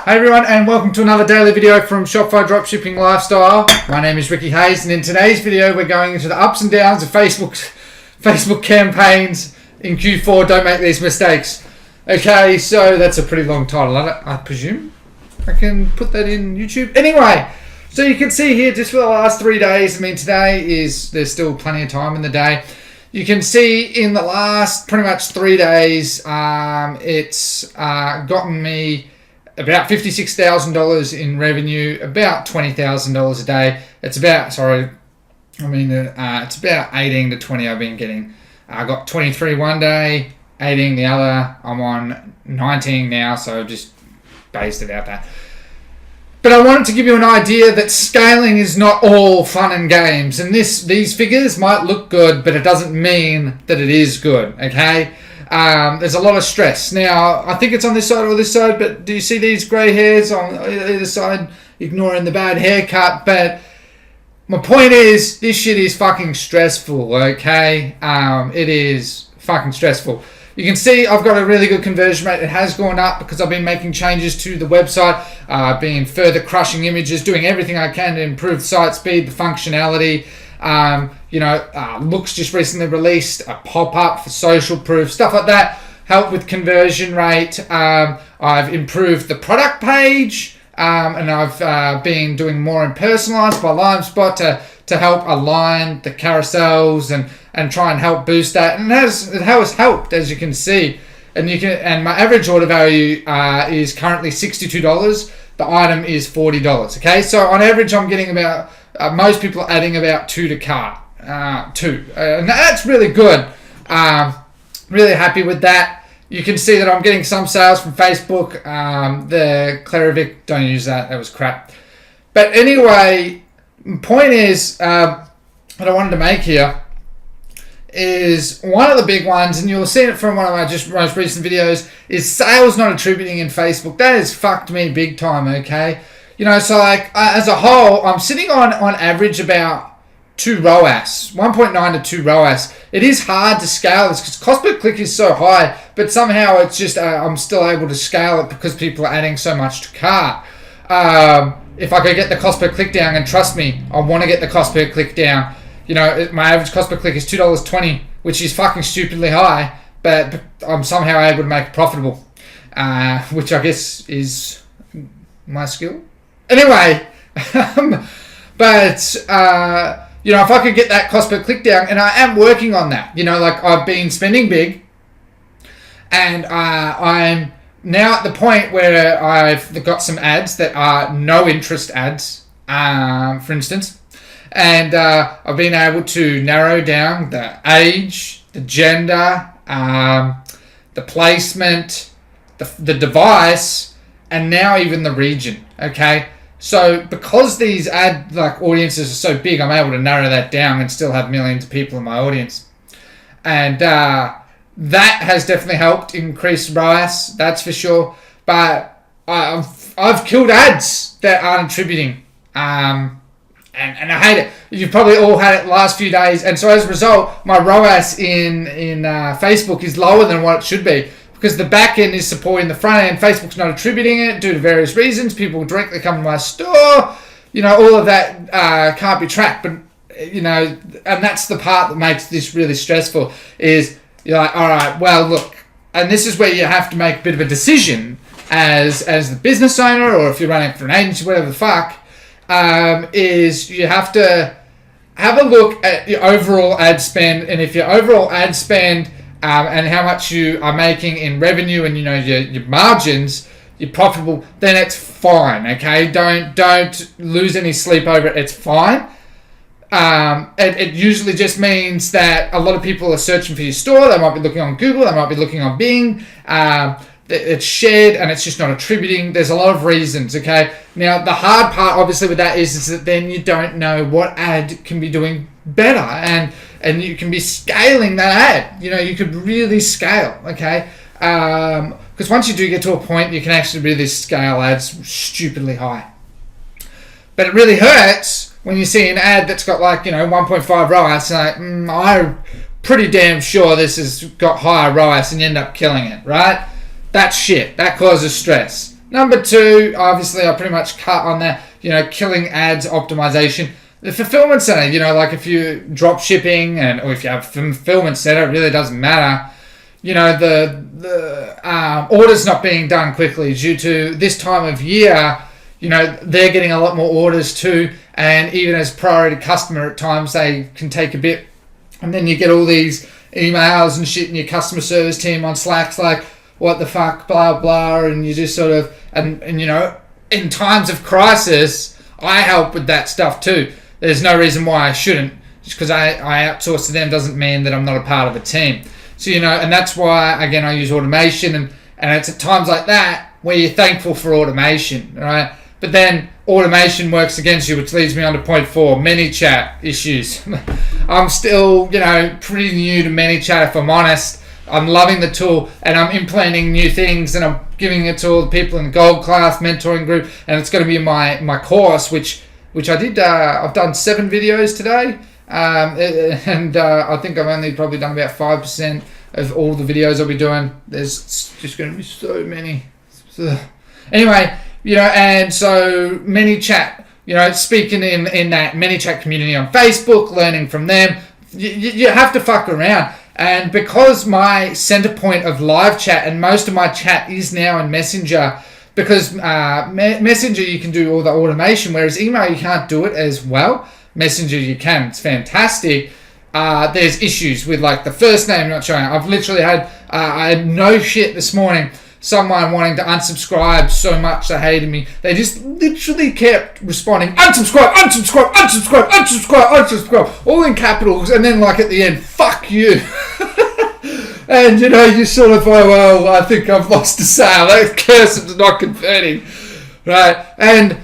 Hey everyone, and welcome to another daily video from Shopify Dropshipping Lifestyle. My name is Ricky Hayes, and in today's video we're going into the ups and downs of Facebook campaigns in Q4. Don't make these mistakes. Okay, so that's a pretty long title, I presume. I can put that in YouTube. Anyway, so you can see here just for the last 3 days, there's still plenty of time in the day. You can see in the last pretty much 3 days, it's gotten me about $56,000 in revenue, about $20,000 a day. It's about 18 to 20 I've been getting. I got 23 one day, 18 the other. I'm on 19 now, so just based it out that. But I wanted to give you an idea that scaling is not all fun and games. And these figures might look good, but it doesn't mean that it is good, okay? There's a lot of stress. Now, I think it's on this side or this side, but do you see these grey hairs on either side? Ignoring the bad haircut, but my point is, this shit is fucking stressful, okay? It is fucking stressful. You can see I've got a really good conversion rate. It has gone up because I've been making changes to the website, been further crushing images, doing everything I can to improve site speed, the functionality. Looks just recently released a pop-up for social proof, stuff like that, help with conversion rate. I've improved the product page, and I've been doing more in personalized by LimeSpot to help align the carousels and try and help boost that. And it has helped, as you can see. And my average order value is currently $62. The item is $40. Okay, so on average, I'm getting about most people are adding about 2 to cart. And that's really good. Really happy with that. You can see that I'm getting some sales from Facebook. The Clarivic, don't use that. That was crap. But anyway, point is, what I wanted to make here is one of the big ones, and you'll see it from one of my most recent videos, is sales not attributing in Facebook. That has fucked me big time, okay? So like as a whole, I'm sitting on average about 2 ROAS, 1.9 to 2 ROAS. It is hard to scale this because cost per click is so high, but somehow it's just I'm still able to scale it because people are adding so much to cart. If I could get the cost per click down, and trust me, I want to get the cost per click down. My average cost per click is $2.20, which is fucking stupidly high, but I'm somehow able to make it profitable, which I guess is my skill. Anyway, if I could get that cost per click down, and I am working on that. I've been spending big, and I'm now at the point where I've got some ads that are no interest ads, for instance, and I've been able to narrow down the age, the gender, the placement, the device, and now even the region. Okay. So because these ad audiences are so big, I'm able to narrow that down and still have millions of people in my audience. And that has definitely helped increase ROAS, that's for sure. But I've killed ads that aren't attributing. And I hate it. You've probably all had it the last few days. And so as a result, my ROAS in Facebook is lower than what it should be. Because the back end is supporting the front end. Facebook's not attributing it due to various reasons. People directly come to my store. All of that can't be tracked. But, and that's the part that makes this really stressful is you're like, all right, well, look. And this is where you have to make a bit of a decision as the business owner, or if you're running for an agency, whatever the fuck, is you have to have a look at your overall ad spend. And if your overall ad spend and how much you are making in revenue and your margins, you're profitable, then it's fine. Okay, don't lose any sleep over it. It's fine. It usually just means that a lot of people are searching for your store. They might be looking on Google. They might be looking on Bing. It's shared and it's just not attributing. There's a lot of reasons. Okay. Now the hard part, obviously, with that is that then you don't know what ad can be doing better, and you can be scaling that ad. You could really scale. Okay. Because once you do get to a point, you can actually really scale ads stupidly high. But it really hurts when you see an ad that's got 1.5 ROAS, and I'm pretty damn sure this has got higher ROAS, and you end up killing it, right? That's shit. That causes stress. Number 2, obviously I pretty much cut on that, killing ads optimization. The fulfillment center, like if you drop shipping or if you have fulfillment center, it really doesn't matter. The orders not being done quickly due to this time of year, they're getting a lot more orders too. And even as priority customer, at times they can take a bit. And then you get all these emails and shit in your customer service team on Slack's like, what the fuck, blah, blah. And you just sort of, and in times of crisis, I help with that stuff too. There's no reason why I shouldn't. Just because I outsource to them doesn't mean that I'm not a part of a team. So, and that's why, again, I use automation. And it's at times like that where you're thankful for automation, right? But then automation works against you, which leads me on to point 4, ManyChat issues. I'm still, pretty new to ManyChat, if I'm honest. I'm loving the tool, and I'm implementing new things, and I'm giving it to all the people in the gold class mentoring group, and it's going to be my course, which I did. I've done 7 videos today, and I think I've only probably done about 5% of all the videos I'll be doing. There's just going to be so many. Anyway, and so ManyChat, speaking in that ManyChat community on Facebook, learning from them, you have to fuck around. And because my center point of live chat and most of my chat is now in Messenger, because Messenger you can do all the automation, whereas email you can't do it as well. Messenger you can, it's fantastic. There's issues with like the first name not showing. I've literally had, I had no shit this morning, someone wanting to unsubscribe so much they hated me. They just literally kept responding, unsubscribe, unsubscribe, unsubscribe, unsubscribe, unsubscribe, all in capitals, and then like at the end, fuck you. And you sort of, oh well, I think I've lost a sale. That cursor is not converting, right? And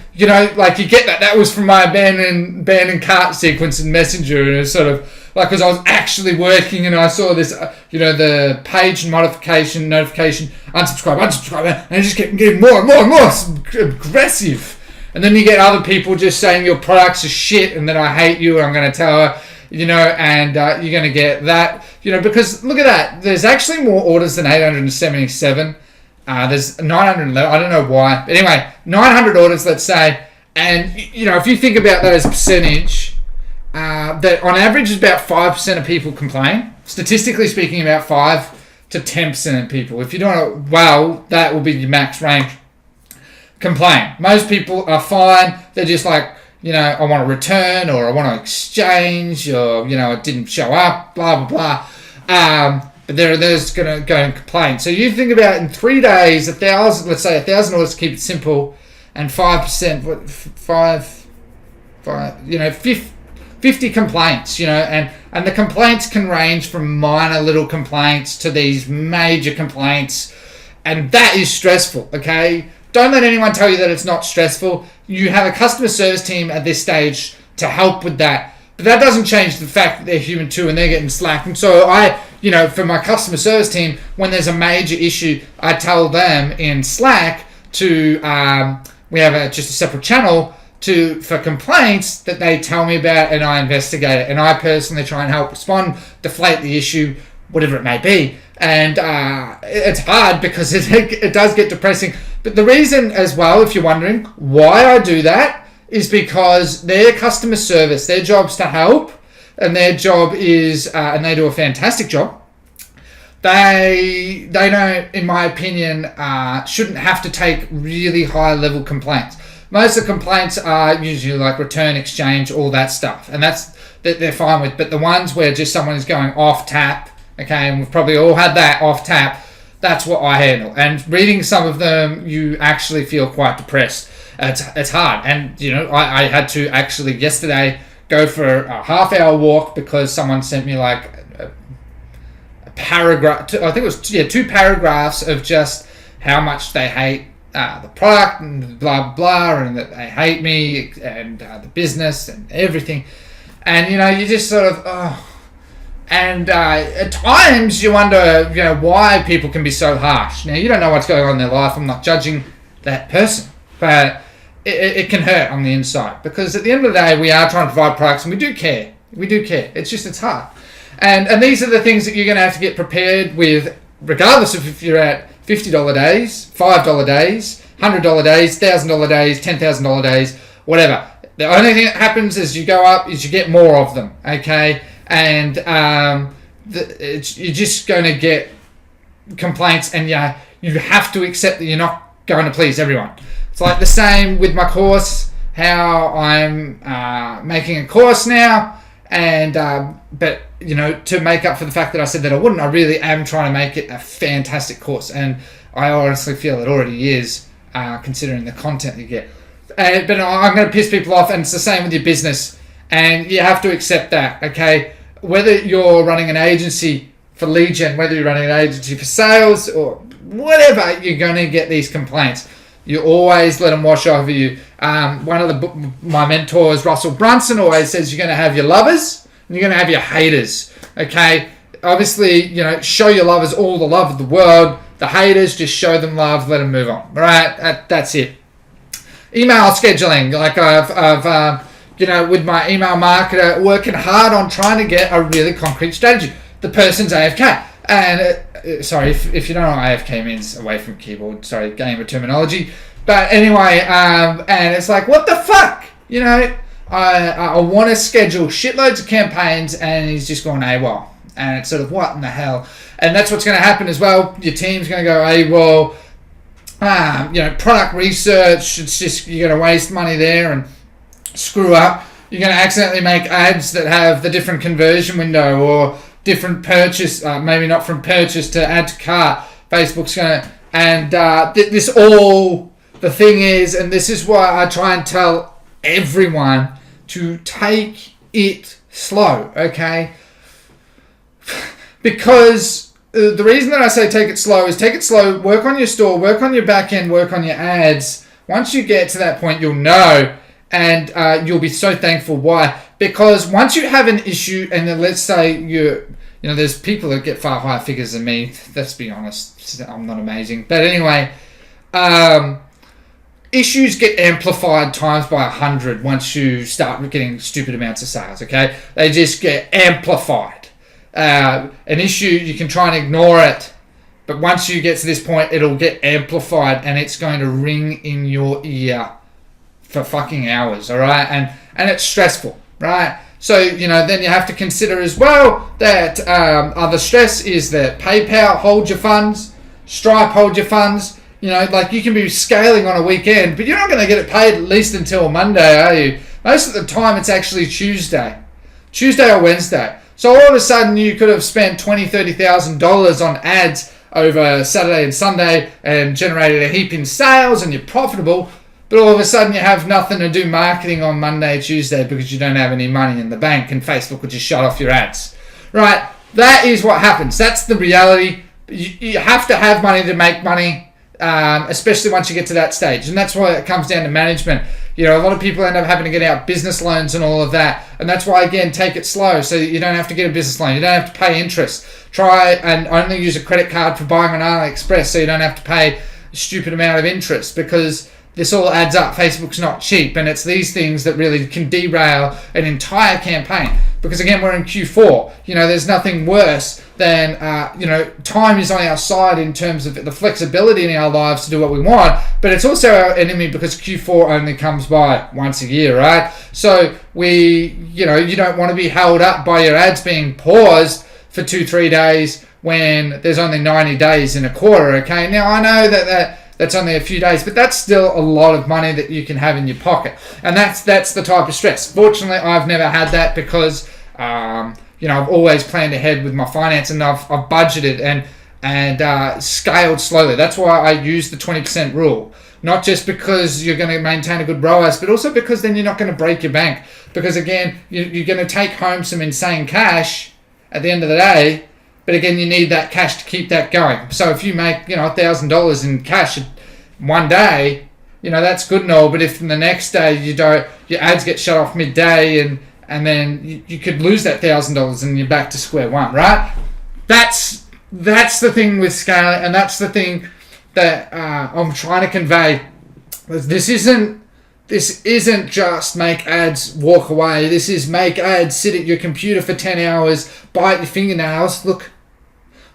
like you get that. That was from my abandoned cart sequence in Messenger, and it was sort of like because I was actually working and I saw this, the page modification notification, unsubscribe, and it just kept getting more and more and more. It's aggressive. And then you get other people just saying your products are shit, and then I hate you, and I'm going to tell her, and you're going to get that, because look at that. There's actually more orders than 877. There's 911. I don't know why. But anyway, 900 orders, let's say. And, if you think about that as a percentage, that on average is about 5% of people complain. Statistically speaking, about 5 to 10% of people. If you're doing it well, that will be your max range. Complain. Most people are fine. They're just like, I want to return, or I want to exchange, or, it didn't show up, blah, blah, blah. But there's going to go and complain. So you think about in 3 days, 1,000, let's say 1,000 orders to keep it simple, and 5%, 50 complaints, and the complaints can range from minor little complaints to these major complaints, and that is stressful, okay? Don't let anyone tell you that it's not stressful. You have a customer service team at this stage to help with that. But that doesn't change the fact that they're human too and they're getting slack. And so for my customer service team, when there's a major issue, I tell them in Slack to, we have just a separate channel for complaints that they tell me about, and I investigate it. And I personally try and help respond, deflate the issue, whatever it may be. And it's hard because it does get depressing. But the reason as well, if you're wondering why I do that, is because their customer service, their job's to help, and their job is, and they do a fantastic job. They don't, in my opinion, shouldn't have to take really high level complaints. Most of the complaints are usually like return, exchange, all that stuff, and that they're fine with. But the ones where just someone is going off tap, okay, and we've probably all had that off tap, that's what I handle. And reading some of them, you actually feel quite depressed. It's hard. And, I had to actually yesterday go for a half-hour walk because someone sent me like a paragraph. I think it was 2 paragraphs of just how much they hate the product and blah, blah, and that they hate me and the business and everything. And, you just sort of, And at times you wonder, why people can be so harsh. Now, you don't know what's going on in their life. I'm not judging that person. But it can hurt on the inside. Because at the end of the day, we are trying to provide products, and we do care. We do care. It's hard. And these are the things that you're going to have to get prepared with, regardless of if you're at $50 days, $5 days, $100 days, $1,000 days, $10,000 days, whatever. The only thing that happens as you go up is you get more of them, okay? And you're just going to get complaints, and you have to accept that you're not going to please everyone. It's like the same with my course, how I'm making a course now, and but to make up for the fact that I said that I wouldn't, I really am trying to make it a fantastic course, and I honestly feel it already is, considering the content you get. But I'm going to piss people off, and it's the same with your business, and you have to accept that, okay? Whether you're running an agency for lead gen, whether you're running an agency for sales, or whatever, you're going to get these complaints. You always let them wash over you. One of my mentors, Russell Brunson, always says you're going to have your lovers and you're going to have your haters, okay? Obviously, show your lovers all the love of the world. The haters, just show them love, let them move on, all right? That's it. Email scheduling, like I've with my email marketer, working hard on trying to get a really concrete strategy. The person's AFK. And, sorry, if you don't know what AFK means, away from keyboard, sorry, gamer terminology. But anyway, and it's like, what the fuck? I want to schedule shitloads of campaigns, and he's just going AWOL. And it's sort of, what in the hell? And that's what's going to happen as well. Your team's going to go AWOL. Product research, it's just, you're going to waste money there and screw up. You're going to accidentally make ads that have the different conversion window or different purchase, maybe not from purchase to add to cart. Facebook's going to, and this all, the thing is, and this is why I try and tell everyone to take it slow, okay? Because the reason that I say take it slow is take it slow, work on your store, work on your back end, work on your ads. Once you get to that point, you'll know, and you'll be so thankful. Why? Because once you have an issue, and then let's say there's people that get far higher figures than me. Let's be honest, I'm not amazing. But anyway, issues get amplified times by 100 once you start getting stupid amounts of sales, okay? They just get amplified. An issue, you can try and ignore it, but once you get to this point, it'll get amplified, and it's going to ring in your ear for fucking hours, all right? And it's stressful, right? So, then you have to consider as well that other stress is that PayPal hold your funds, Stripe hold your funds. Like you can be scaling on a weekend, but you're not going to get it paid at least until Monday, are you? Most of the time, it's actually Tuesday or Wednesday. So all of a sudden, you could have spent $20,000, $30,000 on ads over Saturday and Sunday and generated a heap in sales, and you're profitable. But all of a sudden, you have nothing to do marketing on Monday, Tuesday because you don't have any money in the bank, and Facebook will just shut off your ads. Right? That is what happens. That's the reality. You have to have money to make money, especially once you get to that stage. And that's why it comes down to management. A lot of people end up having to get out business loans and all of that. And that's why, again, take it slow so you don't have to get a business loan. You don't have to pay interest. Try and only use a credit card for buying on AliExpress so you don't have to pay a stupid amount of interest, because this all adds up. Facebook's not cheap, and it's these things that really can derail an entire campaign. Because again, we're in Q4. There's nothing worse than time is on our side in terms of the flexibility in our lives to do what we want, but it's also our enemy because Q4 only comes by once a year, right? So you don't want to be held up by your ads being paused for 2-3 days when there's only 90 days in a quarter, okay? Now, I know that's only a few days, but that's still a lot of money that you can have in your pocket. And that's the type of stress. Fortunately, I've never had that because, I've always planned ahead with my finance, and I've budgeted and scaled slowly. That's why I use the 20% rule. Not just because you're going to maintain a good ROAS, but also because then you're not going to break your bank. Because again, you're going to take home some insane cash at the end of the day, but again, you need that cash to keep that going. So if you make, $1,000 in cash one day, that's good and all. But if in the next day your ads get shut off midday, and then you could lose that $1,000 and you're back to square one, right? That's the thing with scaling, and that's the thing that I'm trying to convey. This isn't just make ads, walk away. This is make ads, sit at your computer for 10 hours, bite your fingernails. Look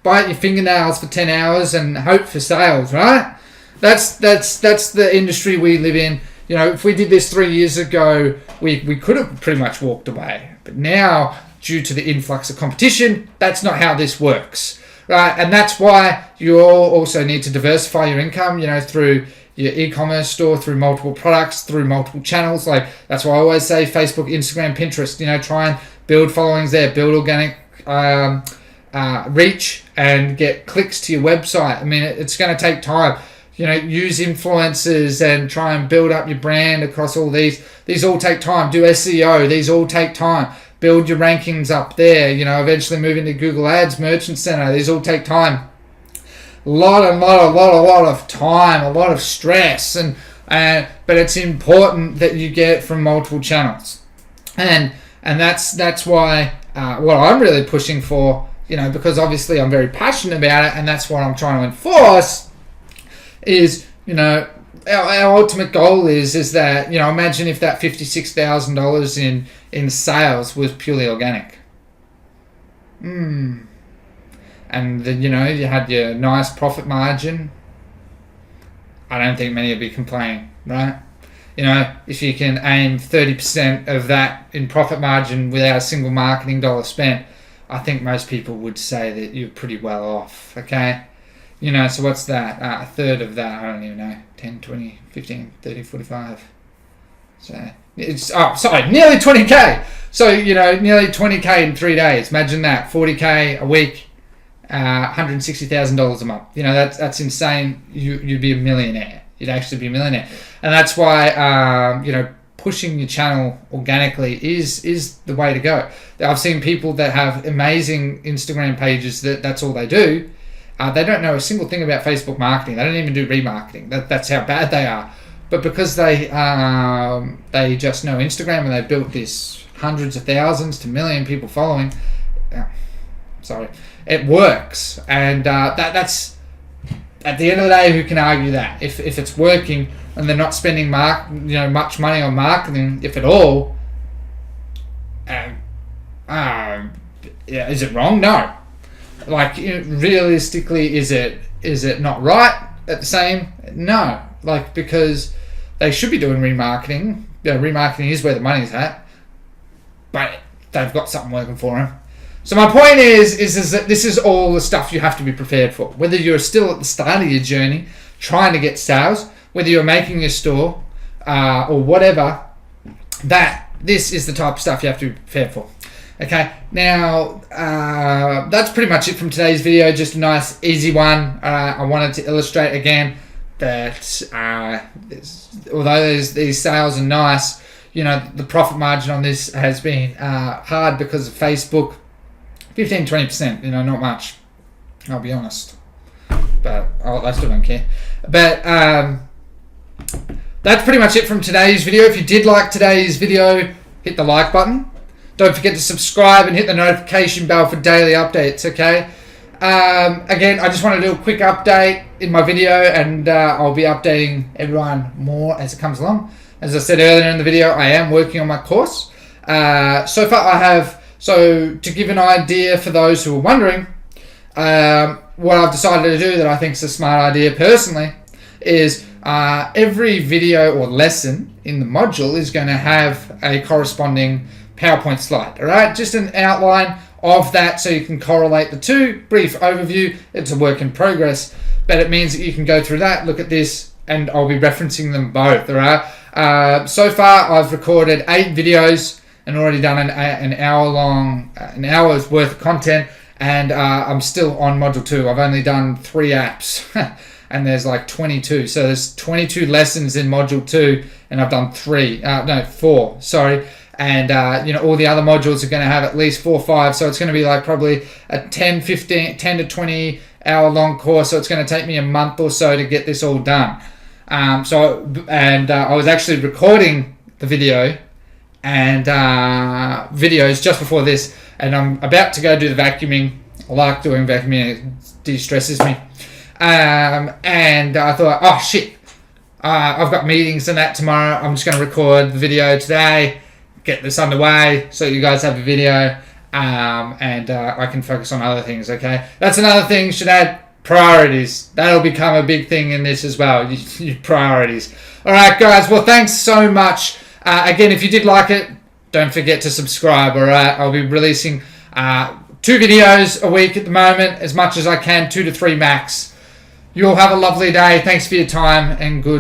bite your fingernails for 10 hours and hope for sales, right? That's the industry we live in. You know, if we did this 3 years ago, we could have pretty much walked away. But now, due to the influx of competition, that's not how this works, right? And that's why you all also need to diversify your income, you know, through your e-commerce store, through multiple products, through multiple channels. Like, that's why I always say Facebook, Instagram, Pinterest, you know, try and build followings there, build organic reach and get clicks to your website. I mean, it's going to take time. You know, use influencers and try and build up your brand across all these. These all take time. Do SEO. These all take time. Build your rankings up there. You know, eventually move into Google Ads, Merchant Center. These all take time. A lot of time, a lot of stress, but it's important that you get it from multiple channels, and that's why what I'm really pushing for, you know, because obviously I'm very passionate about it, and that's what I'm trying to enforce. Is, you know, our ultimate goal is that, you know, imagine if that $56,000 in sales was purely organic. And then, you know, you had your nice profit margin. I don't think many would be complaining, right? You know, if you can aim 30% of that in profit margin without a single marketing dollar spent, I think most people would say that you're pretty well off, okay? You know, so what's that? A third of that, I don't even know, 10, 20, 15, 30, 45. So it's, nearly 20K. So, you know, nearly 20K in 3 days. Imagine that, 40K a week. $160,000 a month. You know, that's insane. You'd be a millionaire. You'd actually be a millionaire, and that's why you know, pushing your channel organically is the way to go. I've seen people that have amazing Instagram pages that's all they do. They don't know a single thing about Facebook marketing. They don't even do remarketing. That's how bad they are. But because they just know Instagram and they built this hundreds of thousands to million people following. It works, and that's at the end of the day, who can argue that? If it's working and they're not spending much money on marketing, if at all, is it wrong? No. Like, you know, realistically, is it not right at the same? No. Like, because they should be doing remarketing. You know, remarketing is where the money's at, but they've got something working for them. So my point is that this is all the stuff you have to be prepared for. Whether you're still at the start of your journey, trying to get sales, whether you're making a store, or whatever, this is the type of stuff you have to be prepared for. Okay, now that's pretty much it from today's video. Just a nice, easy one. I wanted to illustrate again that although these sales are nice, you know, the profit margin on this has been hard because of Facebook. 15-20%, you know, not much, I'll be honest, but I still don't care. But that's pretty much it from today's video. If you did like today's video, hit the like button. Don't forget to subscribe and hit the notification bell for daily updates, okay? Again, I just want to do a quick update in my video, and I'll be updating everyone more as it comes along. As I said earlier in the video, I am working on my course. So far So to give an idea for those who are wondering, what I've decided to do that I think is a smart idea personally is every video or lesson in the module is going to have a corresponding PowerPoint slide, all right? Just an outline of that so you can correlate the two. Brief overview. It's a work in progress, but it means that you can go through that, look at this, and I'll be referencing them both, all right? So far, I've recorded 8 videos and already done an hour's worth of content, and I'm still on module 2. I've only done 3 apps, and there's like 22. So there's 22 lessons in module 2, and I've done 4. Sorry, and you know, all the other modules are going to have at least 4 or 5. So it's going to be like probably a 10 to 20 hour long course. So it's going to take me a month or so to get this all done. I was actually recording the video and videos just before this, and I'm about to go do the vacuuming. I like doing vacuuming, it de-stresses me, and I thought, oh shit, I've got meetings and that tomorrow. I'm just going to record the video today, get this underway so you guys have a video, and I can focus on other things. Okay, that's another thing. Should add priorities. That'll become a big thing in this as well. Your priorities. All right, guys. Well, thanks so much. Again, if you did like it, don't forget to subscribe. All right, I'll be releasing 2 videos a week at the moment, as much as I can, 2 to 3 max. You'll have a lovely day. Thanks for your time, and good.